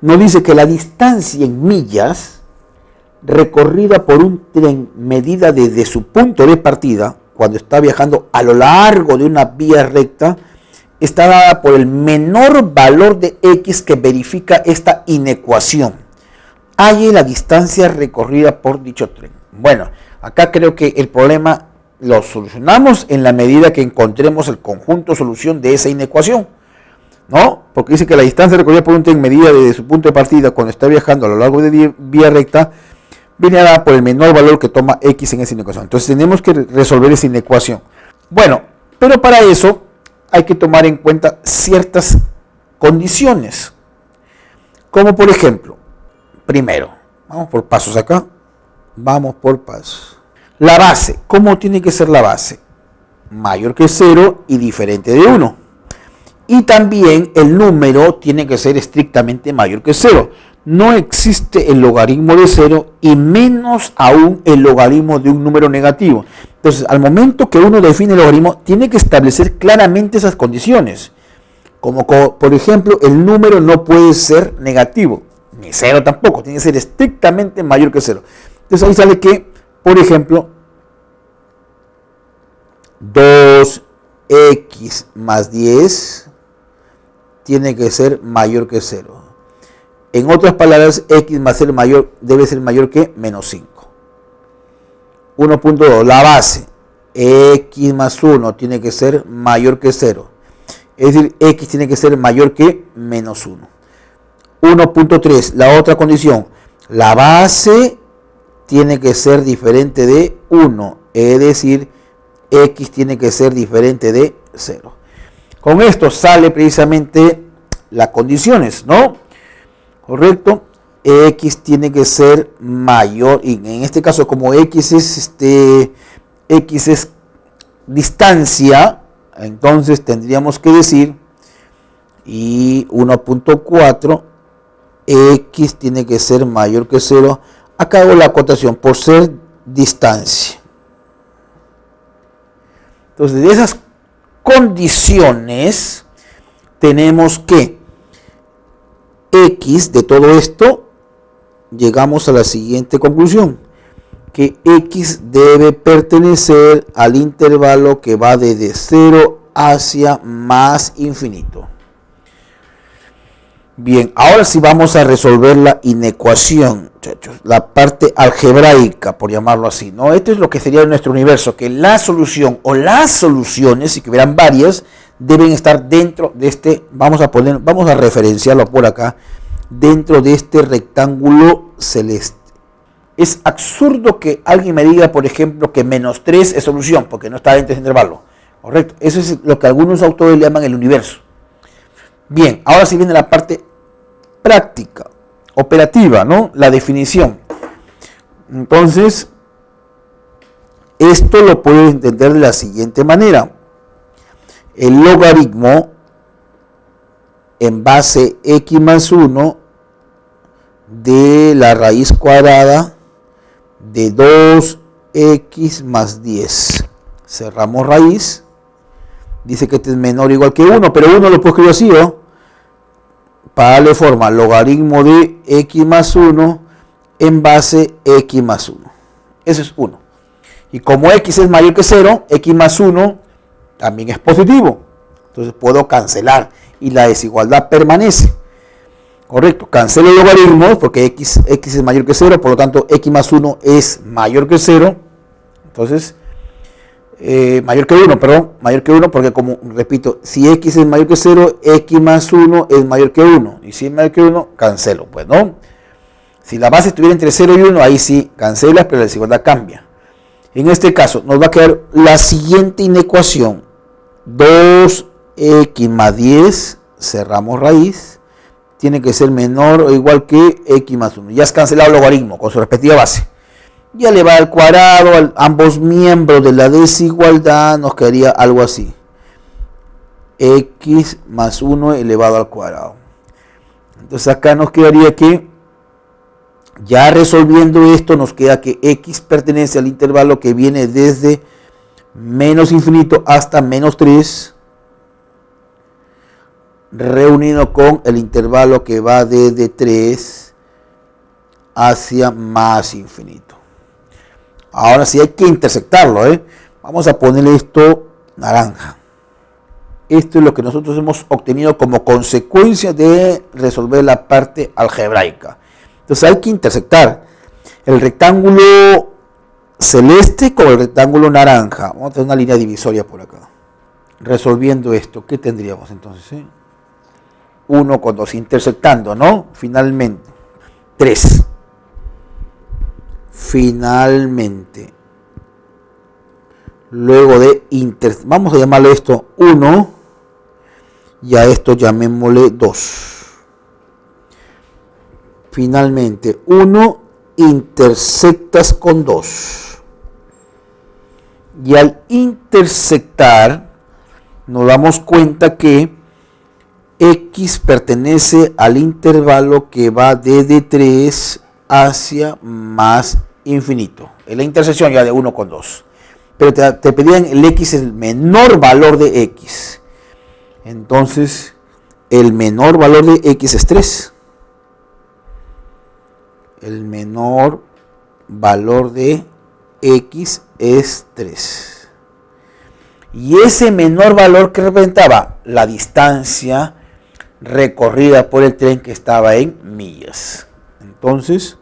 nos dice que la distancia en millas recorrida por un tren medida desde su punto de partida, cuando está viajando a lo largo de una vía recta, está dada por el menor valor de x que verifica esta inecuación. Halle la distancia recorrida por dicho tren. Bueno, acá creo que el problema lo solucionamos en la medida que encontremos el conjunto solución de esa inecuación, ¿no? Porque dice que la distancia recorrida por un tren medida desde su punto de partida cuando está viajando a lo largo de vía recta viene dada por el menor valor que toma x en esa inecuación. Entonces tenemos que resolver esa inecuación. Bueno, pero para eso hay que tomar en cuenta ciertas condiciones. Como por ejemplo, primero, vamos por pasos acá. Vamos por pasos. La base, ¿cómo tiene que ser la base? Mayor que 0 y diferente de 1. Y también el número tiene que ser estrictamente mayor que 0. No existe el logaritmo de 0 y menos aún el logaritmo de un número negativo. Entonces, al momento que uno define el logaritmo, tiene que establecer claramente esas condiciones. Como por ejemplo, el número no puede ser negativo, ni 0 tampoco, tiene que ser estrictamente mayor que 0. Entonces ahí sale que, por ejemplo, 2x más 10 tiene que ser mayor que 0. En otras palabras, x más 0 debe ser mayor que menos 5. 1.2, la base, x más 1 tiene que ser mayor que 0. Es decir, x tiene que ser mayor que menos 1. 1.3, la otra condición, la base tiene que ser diferente de 1, es decir, x tiene que ser diferente de 0. Con esto sale precisamente las condiciones, ¿no? Correcto, x tiene que ser mayor, y en este caso como x es distancia, entonces tendríamos que decir, y 1.4, x tiene que ser mayor que 0. Acá hago la acotación por ser distancia. Entonces, de esas condiciones, tenemos que x de todo esto, llegamos a la siguiente conclusión, que x debe pertenecer al intervalo que va desde 0 hacia más infinito. Bien, ahora sí vamos a resolver la inecuación, muchachos, la parte algebraica, por llamarlo así, ¿no? Esto es lo que sería nuestro universo, que la solución o las soluciones, si que hubieran varias, deben estar dentro de este, vamos a referenciarlo por acá, dentro de este rectángulo celeste. Es absurdo que alguien me diga, por ejemplo, que menos 3 es solución, porque no está dentro de ese intervalo, ¿correcto? Eso es lo que algunos autores le llaman el universo. Bien, ahora sí viene la parte práctica, operativa, ¿no? La definición. Entonces, esto lo puedo entender de la siguiente manera. El logaritmo en base x más 1 de la raíz cuadrada de 2x más 10. Cerramos raíz. Dice que este es menor o igual que 1, pero 1 lo puedo escribir así, ¿no? Para darle forma, logaritmo de x más 1 en base x más 1. Eso es 1. Y como x es mayor que 0, x más 1 también es positivo. Entonces puedo cancelar y la desigualdad permanece. Correcto, cancelo logaritmos porque x es mayor que 0, por lo tanto x más 1 es mayor que 0. Entonces, mayor que 1 porque como repito, si x es mayor que 0, x más 1 es mayor que 1, y si es mayor que 1, cancelo, pues, ¿no? Si la base estuviera entre 0 y 1, ahí sí cancelas, pero la desigualdad cambia. En este caso, nos va a quedar la siguiente inecuación, 2x más 10, cerramos raíz, tiene que ser menor o igual que x más 1, ya has cancelado el logaritmo con su respectiva base. Y elevado al cuadrado, ambos miembros de la desigualdad, nos quedaría algo así. X más 1 elevado al cuadrado. Entonces acá nos quedaría que, ya resolviendo esto, nos queda que x pertenece al intervalo que viene desde menos infinito hasta menos 3. reunido con el intervalo que va desde 3 hacia más infinito. Ahora sí hay que intersectarlo, Vamos a ponerle esto naranja. Esto es lo que nosotros hemos obtenido como consecuencia de resolver la parte algebraica. Entonces hay que intersectar el rectángulo celeste con el rectángulo naranja. Vamos a tener una línea divisoria por acá. Resolviendo esto, ¿qué tendríamos entonces? 1 con 2, intersectando, ¿no? Finalmente. 3. Finalmente. Luego de vamos a llamarle esto 1 y a esto llamémosle 2. Finalmente, 1 intersectas con 2. Y al intersectar, nos damos cuenta que X pertenece al intervalo que va desde 3 hacia más infinito. Es la intersección ya de 1 con 2. Pero te pedían el X, el menor valor de X. Entonces, el menor valor de X es 3. El menor valor de X es 3. Y ese menor valor que representaba la distancia recorrida por el tren que estaba en millas. Entonces,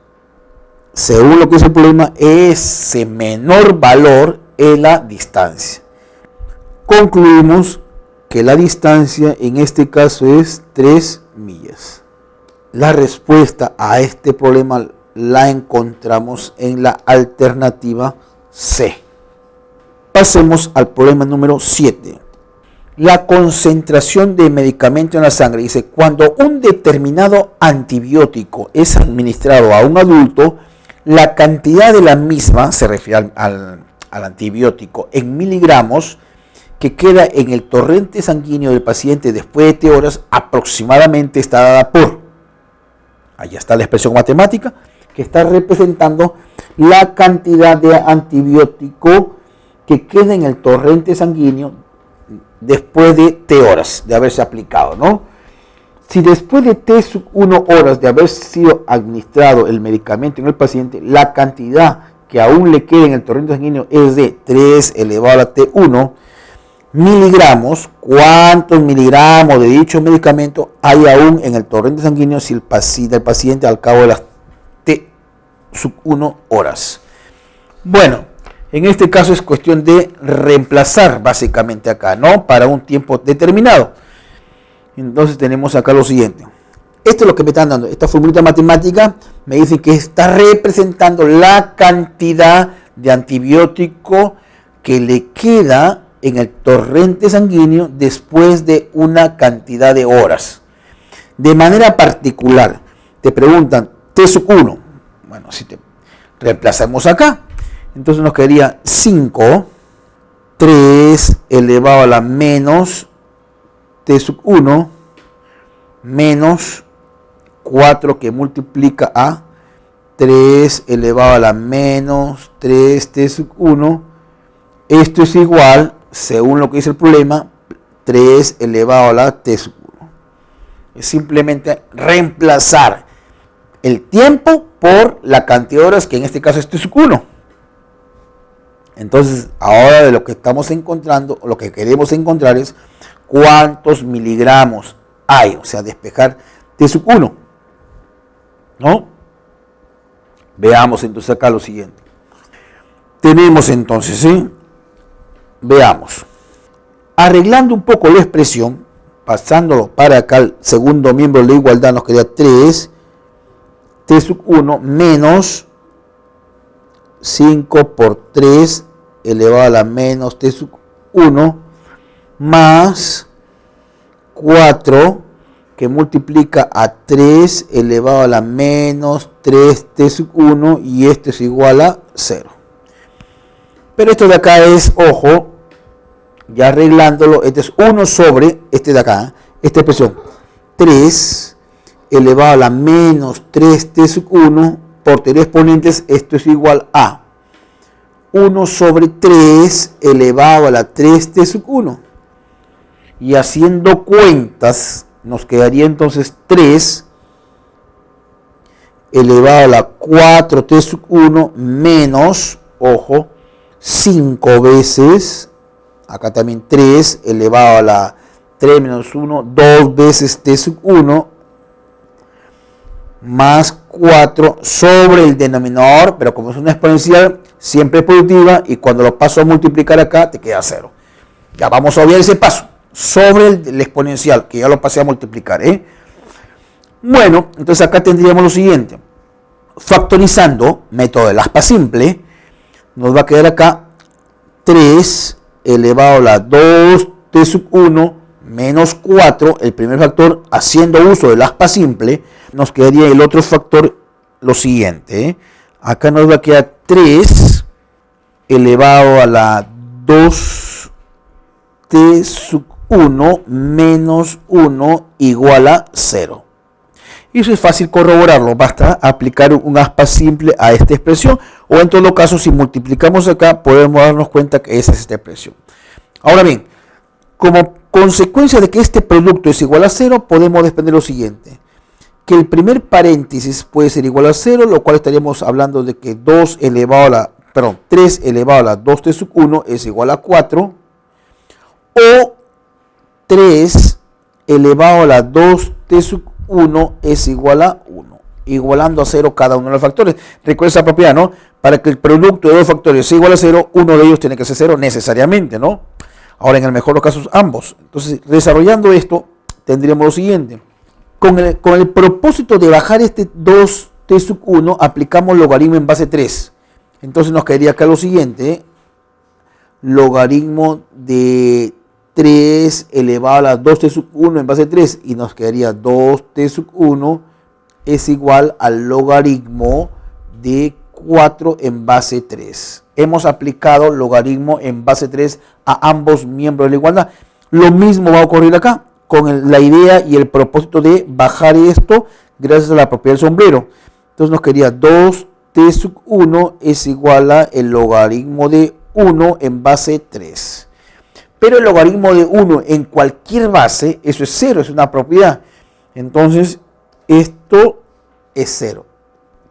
según lo que dice el problema, ese menor valor es la distancia. Concluimos que la distancia en este caso es 3 millas. La respuesta a este problema la encontramos en la alternativa C. Pasemos al problema número 7. La concentración de medicamento en la sangre. Dice, cuando un determinado antibiótico es administrado a un adulto, la cantidad de la misma, se refiere al antibiótico, en miligramos, que queda en el torrente sanguíneo del paciente después de T horas, aproximadamente está dada por, allá está la expresión matemática, que está representando la cantidad de antibiótico que queda en el torrente sanguíneo después de T horas de haberse aplicado, ¿no? Si después de T1 horas de haber sido administrado el medicamento en el paciente, la cantidad que aún le queda en el torrente sanguíneo es de 3 elevado a T1 miligramos, ¿cuántos miligramos de dicho medicamento hay aún en el torrente sanguíneo si del paciente al cabo de las T1 horas? Bueno, en este caso es cuestión de reemplazar básicamente acá, ¿no? Para un tiempo determinado. Entonces tenemos acá lo siguiente. Esto es lo que me están dando. Esta formulita matemática me dice que está representando la cantidad de antibiótico que le queda en el torrente sanguíneo después de una cantidad de horas. De manera particular, te preguntan T1. Bueno, si te reemplazamos acá, entonces nos quedaría 5, 3 elevado a la menos T1 menos 4 que multiplica a 3 elevado a la menos 3T1. Esto es igual, según lo que dice el problema, 3 elevado a la T1. Es simplemente reemplazar el tiempo por la cantidad de horas, que en este caso es T1. Entonces, ahora de lo que estamos encontrando, o lo que queremos encontrar es cuántos miligramos hay, o sea, despejar T1, ¿no? Veamos entonces acá lo siguiente. Tenemos entonces, ¿sí? Veamos. Arreglando un poco la expresión, pasándolo para acá al segundo miembro de la igualdad, nos queda 3 T1 menos 5 por 3 elevado a la menos T1 más 4 que multiplica a 3 elevado a la menos 3T1 y esto es igual a 0. Pero esto de acá es, ojo, ya arreglándolo, este es 1 sobre este de acá, esta expresión, 3 elevado a la menos 3T1 por 3 exponentes, esto es igual a 1 sobre 3 elevado a la 3T1. Y haciendo cuentas, nos quedaría entonces 3 elevado a la 4t sub 1 menos, ojo, 5 veces, acá también 3 elevado a la 3 menos 1, 2 veces t sub 1, más 4 sobre el denominador, pero como es una exponencial, siempre es positiva, y cuando lo paso a multiplicar acá, te queda 0. Ya vamos a obviar ese paso, sobre el exponencial, que ya lo pasé a multiplicar, Bueno, entonces acá tendríamos lo siguiente. Factorizando, método del aspa simple, nos va a quedar acá 3 elevado a la 2t sub 1 menos 4, el primer factor, haciendo uso del aspa simple, nos quedaría el otro factor lo siguiente. Acá nos va a quedar 3 elevado a la 2t sub 1 menos 1 igual a 0. Y eso es fácil corroborarlo, basta aplicar un aspa simple a esta expresión, o en todo caso, si multiplicamos acá, podemos darnos cuenta que esa es esta expresión. Ahora bien, como consecuencia de que este producto es igual a 0, podemos desprender lo siguiente, que el primer paréntesis puede ser igual a 0, lo cual estaríamos hablando de que 3 elevado a la 2t sub 1 es igual a 4, o 3 elevado a la 2t sub 1 es igual a 1, igualando a 0 cada uno de los factores. Recuerda esa propiedad, ¿no? Para que el producto de dos factores sea igual a 0, uno de ellos tiene que ser 0 necesariamente, ¿no? Ahora, en el mejor de los casos, ambos. Entonces, desarrollando esto, tendríamos lo siguiente. Con el propósito de bajar este 2t sub 1, aplicamos logaritmo en base 3. Entonces nos quedaría acá lo siguiente. Logaritmo de 3 elevado a la 2t sub 1 en base 3, y nos quedaría 2t sub 1 es igual al logaritmo de 4 en base 3. Hemos aplicado logaritmo en base 3 a ambos miembros de la igualdad. Lo mismo va a ocurrir acá, con la idea y el propósito de bajar esto gracias a la propiedad del sombrero. Entonces nos quedaría 2t sub 1 es igual a el logaritmo de 1 en base 3. Pero el logaritmo de 1 en cualquier base, eso es 0, es una propiedad. Entonces, esto es 0.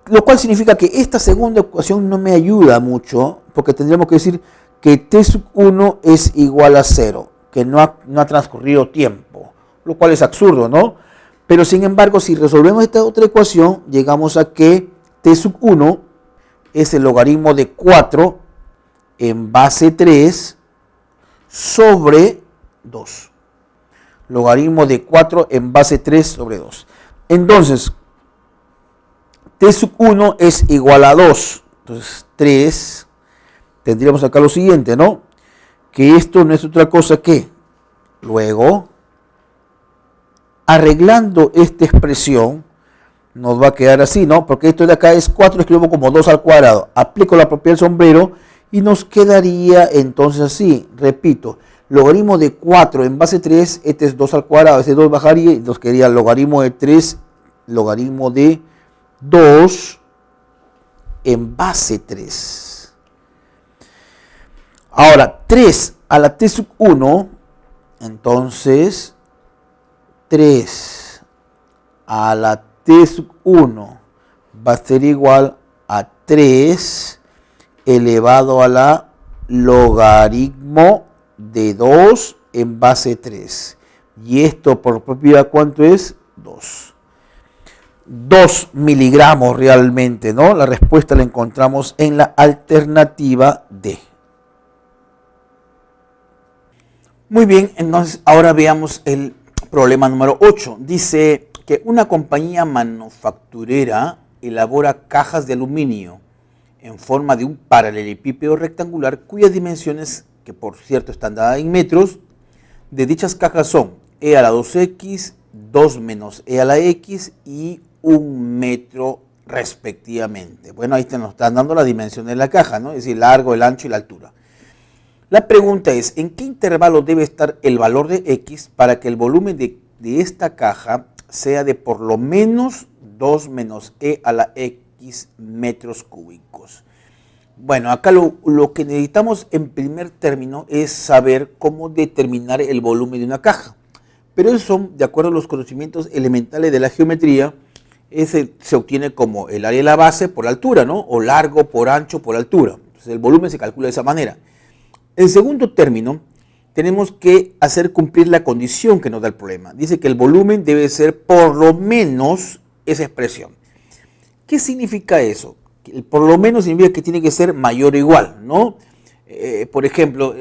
Lo cual significa que esta segunda ecuación no me ayuda mucho, porque tendríamos que decir que t sub 1 es igual a 0, que no ha transcurrido tiempo, lo cual es absurdo, ¿no? Pero sin embargo, si resolvemos esta otra ecuación, llegamos a que t sub 1 es el logaritmo de 4 en base 3 sobre 2. Logaritmo de 4 en base 3 sobre 2. Entonces, t sub 1 es igual a 2. Entonces, 3. Tendríamos acá lo siguiente, ¿no? Que esto no es otra cosa que, luego, arreglando esta expresión, nos va a quedar así, ¿no? Porque esto de acá es 4, escribimos como 2 al cuadrado. Aplico la propiedad del sombrero y nos quedaría entonces así, repito, logaritmo de 4 en base 3, este es 2 al cuadrado, este 2 bajaría y nos quedaría logaritmo de 3, logaritmo de 2 en base 3. Ahora, 3 a la t sub 1, entonces 3 a la t sub 1 va a ser igual a 3 elevado a la logaritmo de 2 en base 3. Y esto por propiedad, ¿cuánto es? 2. 2 miligramos realmente, ¿no? La respuesta la encontramos en la alternativa D. Muy bien, entonces ahora veamos el problema número 8. Dice que una compañía manufacturera elabora cajas de aluminio en forma de un paralelepípedo rectangular cuyas dimensiones, que por cierto están dadas en metros, de dichas cajas son e a la 2x, 2 menos e a la x y 1 metro respectivamente. Bueno, ahí nos están dando la dimensión de la caja, ¿no? Es decir, el largo, el ancho y la altura. La pregunta es, ¿en qué intervalo debe estar el valor de x para que el volumen de esta caja sea de por lo menos 2 menos e a la x metros cúbicos? Bueno, acá lo que necesitamos en primer término es saber cómo determinar el volumen de una caja. pero esos son, de acuerdo a los conocimientos elementales de la geometría, ese se obtiene como el área de la base por altura, ¿no? O largo por ancho por altura. Entonces el volumen se calcula de esa manera. En segundo término, tenemos que hacer cumplir la condición que nos da el problema. Dice que el volumen debe ser por lo menos esa expresión. ¿Qué significa eso? Por lo menos significa que tiene que ser mayor o igual, ¿no? Por ejemplo,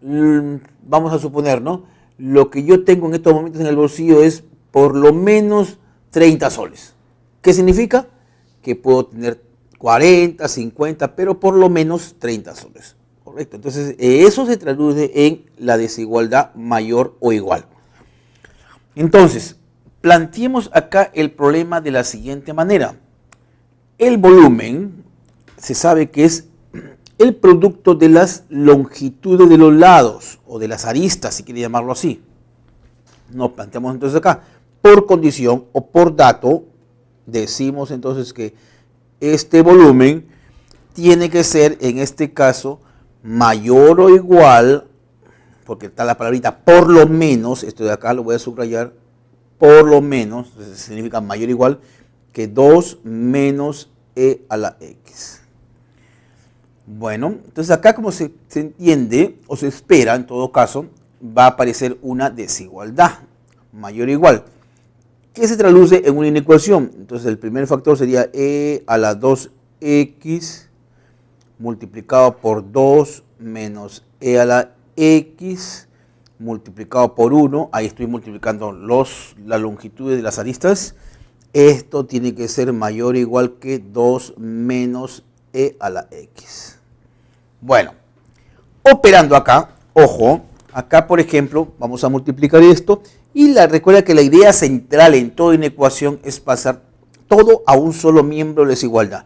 vamos a suponer, ¿no? Lo que yo tengo en estos momentos en el bolsillo es por lo menos 30 soles. ¿Qué significa? Que puedo tener 40, 50, pero por lo menos 30 soles. Correcto. Entonces, eso se traduce en la desigualdad mayor o igual. Entonces, planteemos acá el problema de la siguiente manera. El volumen se sabe que es el producto de las longitudes de los lados o de las aristas, si quiere llamarlo así. Nos planteamos entonces acá, por condición o por dato, decimos entonces que este volumen tiene que ser, en este caso, mayor o igual, porque está la palabrita por lo menos, esto de acá lo voy a subrayar, por lo menos, significa mayor o igual, que 2 menos e a la x. Bueno, entonces acá como se entiende, o se espera en todo caso, va a aparecer una desigualdad, mayor o igual, que se traduce en una inecuación. Entonces el primer factor sería e a la 2x multiplicado por 2 menos e a la x multiplicado por 1, ahí estoy multiplicando las longitudes de las aristas. Esto tiene que ser mayor o igual que 2 menos e a la x. Bueno, operando acá, ojo, acá por ejemplo vamos a multiplicar esto y recuerda que la idea central en toda inecuación es pasar todo a un solo miembro de desigualdad.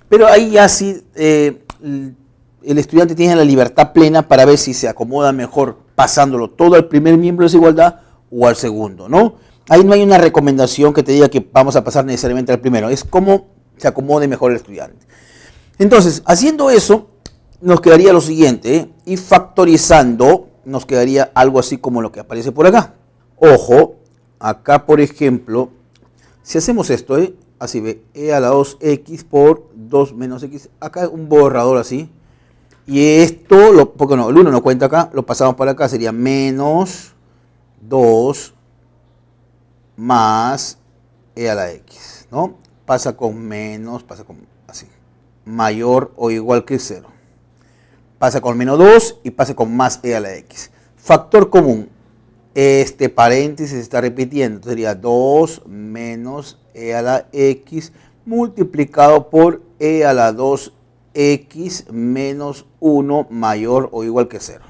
Pero ahí ya sí el estudiante tiene la libertad plena para ver si se acomoda mejor pasándolo todo al primer miembro de desigualdad o al segundo, ¿no? Ahí no hay una recomendación que te diga que vamos a pasar necesariamente al primero, es como se acomode mejor el estudiante. Entonces, haciendo eso, nos quedaría lo siguiente, y factorizando, nos quedaría algo así como lo que aparece por acá. Ojo, acá por ejemplo, si hacemos esto, así ve, e a la 2x por 2 menos x, acá un borrador así, y esto, porque no, el 1 no cuenta acá, lo pasamos para acá, sería menos 2 más e a la x, ¿no? Pasa con menos, pasa con así, mayor o igual que 0. Pasa con menos 2 y pasa con más e a la x. Factor común, este paréntesis se está repitiendo, sería 2 menos e a la x multiplicado por e a la 2x menos 1 mayor o igual que 0.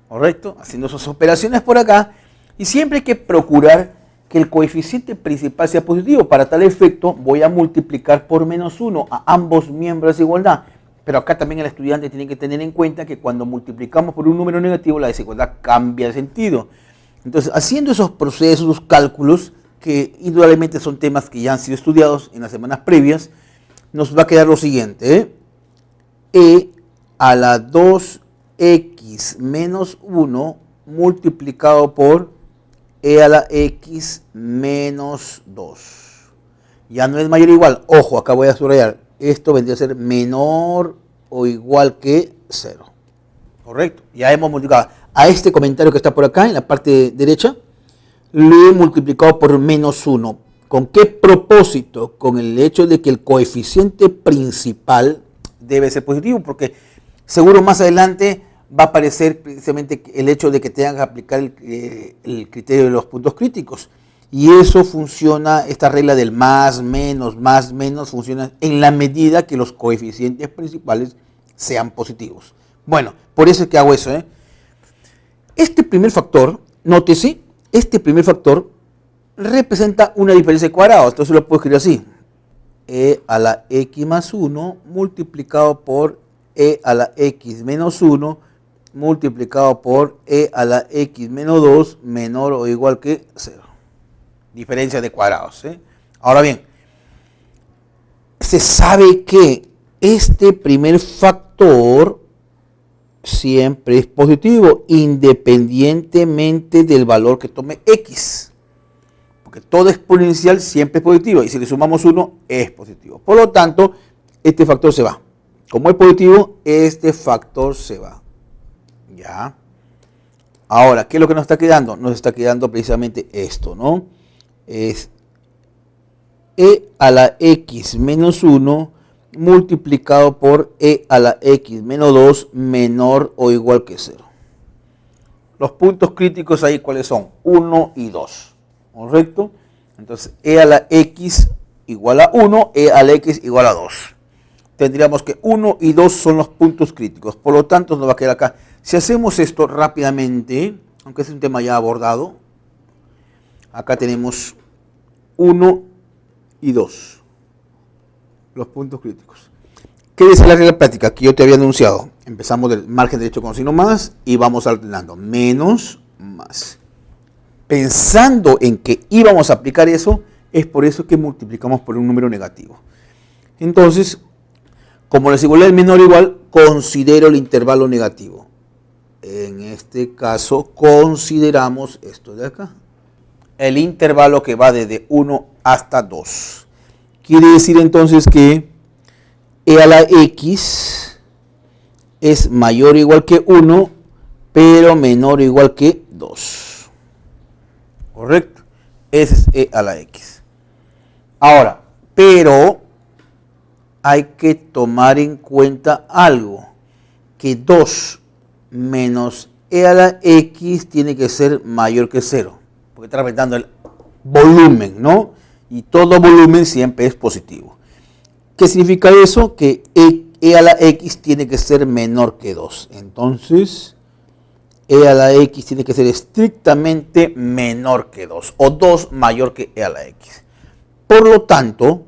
¿Correcto? Haciendo esas operaciones por acá, y siempre hay que procurar que el coeficiente principal sea positivo. Para tal efecto voy a multiplicar por menos 1 a ambos miembros de desigualdad. Pero acá también el estudiante tiene que tener en cuenta que cuando multiplicamos por un número negativo la desigualdad cambia de sentido. Entonces, haciendo esos procesos, esos cálculos, que indudablemente son temas que ya han sido estudiados en las semanas previas, nos va a quedar lo siguiente, e a la 2x menos 1 multiplicado por e a la x menos 2. Ya no es mayor o igual. Ojo, acá voy a subrayar. Esto vendría a ser menor o igual que 0. ¿Correcto? Ya hemos multiplicado a este comentario que está por acá, en la parte derecha, lo he multiplicado por menos 1. ¿Con qué propósito? Con el hecho de que el coeficiente principal debe ser positivo, porque seguro más adelante va a aparecer precisamente el hecho de que tengan que aplicar el criterio de los puntos críticos. Y eso funciona, esta regla del más, menos, funciona en la medida que los coeficientes principales sean positivos. Bueno, por eso es que hago eso. Este primer factor, nótese, este primer factor representa una diferencia de cuadrados. Entonces lo puedo escribir así. E a la x más 1 multiplicado por e a la x menos 1 multiplicado por e a la x menos 2 menor o igual que 0. Diferencia de cuadrados. Ahora bien, se sabe que este primer factor siempre es positivo, independientemente del valor que tome x. Porque todo exponencial siempre es positivo, y si le sumamos 1 es positivo. Por lo tanto, este factor se va. Como es positivo, este factor se va. Ya. Ahora, ¿qué es lo que nos está quedando? Nos está quedando precisamente esto, ¿no? Es e a la x menos 1 multiplicado por e a la x menos 2 menor o igual que 0. Los puntos críticos ahí, ¿cuáles son? 1 y 2, ¿correcto? Entonces, e a la x igual a 1, e a la x igual a 2. Tendríamos que 1 y 2 son los puntos críticos, por lo tanto nos va a quedar acá. Si hacemos esto rápidamente, aunque es un tema ya abordado, acá tenemos 1 y 2, los puntos críticos. ¿Qué dice la regla práctica que yo te había anunciado? Empezamos del margen derecho con signo más y vamos alternando menos, más. Pensando en que íbamos a aplicar eso, es por eso que multiplicamos por un número negativo. Entonces, como la desigualdad es menor o igual, considero el intervalo negativo. En este caso, consideramos esto de acá. El intervalo que va desde 1 hasta 2. Quiere decir entonces que e a la x es mayor o igual que 1, pero menor o igual que 2. ¿Correcto? Ese es e a la x. Ahora, pero hay que tomar en cuenta algo, que 2 menos e a la x tiene que ser mayor que 0, porque está representando el volumen, ¿no? Y todo volumen siempre es positivo. ¿Qué significa eso? Que e a la x tiene que ser menor que 2. Entonces, e a la x tiene que ser estrictamente menor que 2, o 2 mayor que e a la x. Por lo tanto,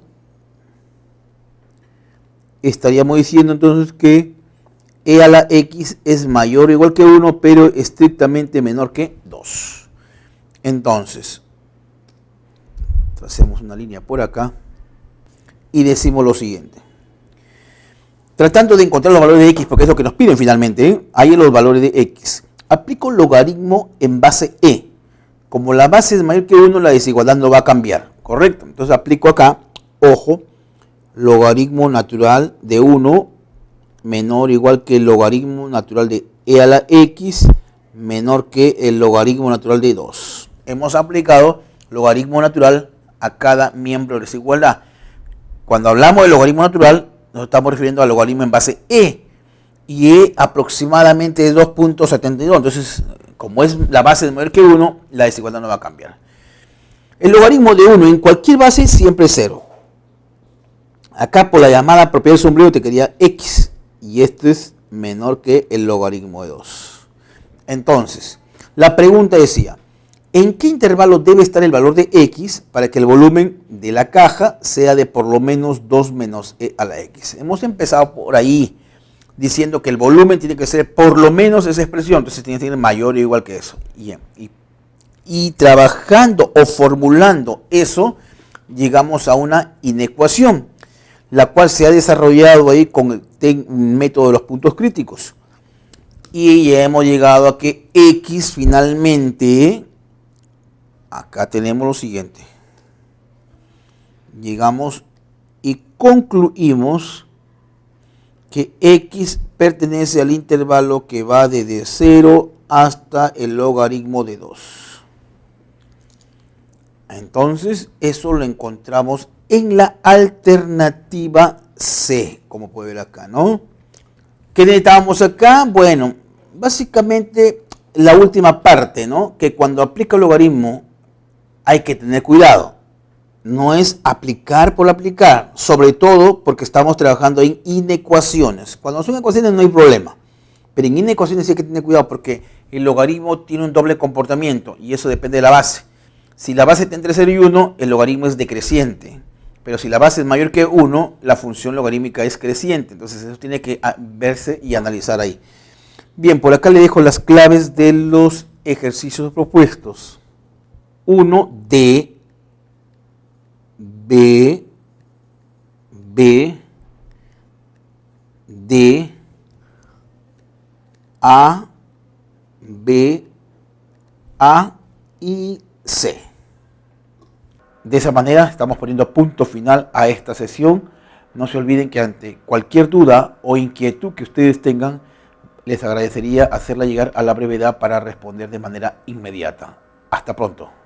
estaríamos diciendo entonces que e a la x es mayor o igual que 1, pero estrictamente menor que 2. Entonces, hacemos una línea por acá y decimos lo siguiente. Tratando de encontrar los valores de x, porque es lo que nos piden finalmente, ¿eh? Ahí los valores de x. Aplico logaritmo en base e. Como la base es mayor que 1, la desigualdad no va a cambiar, ¿correcto? Entonces aplico acá, ojo, logaritmo natural de 1 menor o igual que el logaritmo natural de e a la x menor que el logaritmo natural de 2. Hemos aplicado logaritmo natural a cada miembro de la desigualdad. Cuando hablamos de logaritmo natural, nos estamos refiriendo al logaritmo en base e, y e aproximadamente es 2.72. Entonces, como es la base de mayor que 1, la desigualdad no va a cambiar. El logaritmo de 1 en cualquier base siempre es 0. Acá por la llamada propiedad del sombrero te quería x, y este es menor que el logaritmo de 2. Entonces, la pregunta decía, ¿en qué intervalo debe estar el valor de x para que el volumen de la caja sea de por lo menos 2 menos e a la x? Hemos empezado por ahí diciendo que el volumen tiene que ser por lo menos esa expresión, entonces tiene que ser mayor o igual que eso. Y trabajando o formulando eso, llegamos a una inecuación, la cual se ha desarrollado ahí con el método de los puntos críticos. Y ya hemos llegado a que x finalmente, acá tenemos lo siguiente. Llegamos y concluimos que x pertenece al intervalo que va desde 0 hasta el logaritmo de 2. Entonces, eso lo encontramos en la alternativa C, como puede ver acá, ¿no? ¿Qué necesitábamos acá? Bueno, básicamente la última parte, ¿no? Que cuando aplica el logaritmo hay que tener cuidado. No es aplicar por aplicar, sobre todo porque estamos trabajando en inecuaciones. Cuando son ecuaciones no hay problema, pero en inecuaciones sí hay que tener cuidado porque el logaritmo tiene un doble comportamiento y eso depende de la base. Si la base está entre 0 y 1, el logaritmo es decreciente. Pero si la base es mayor que 1, la función logarítmica es creciente. Entonces eso tiene que verse y analizar ahí. Bien, por acá le dejo las claves de los ejercicios propuestos. 1, D, B, B, D, A, B, A y C. De esa manera estamos poniendo punto final a esta sesión. No se olviden que ante cualquier duda o inquietud que ustedes tengan, les agradecería hacerla llegar a la brevedad para responder de manera inmediata. Hasta pronto.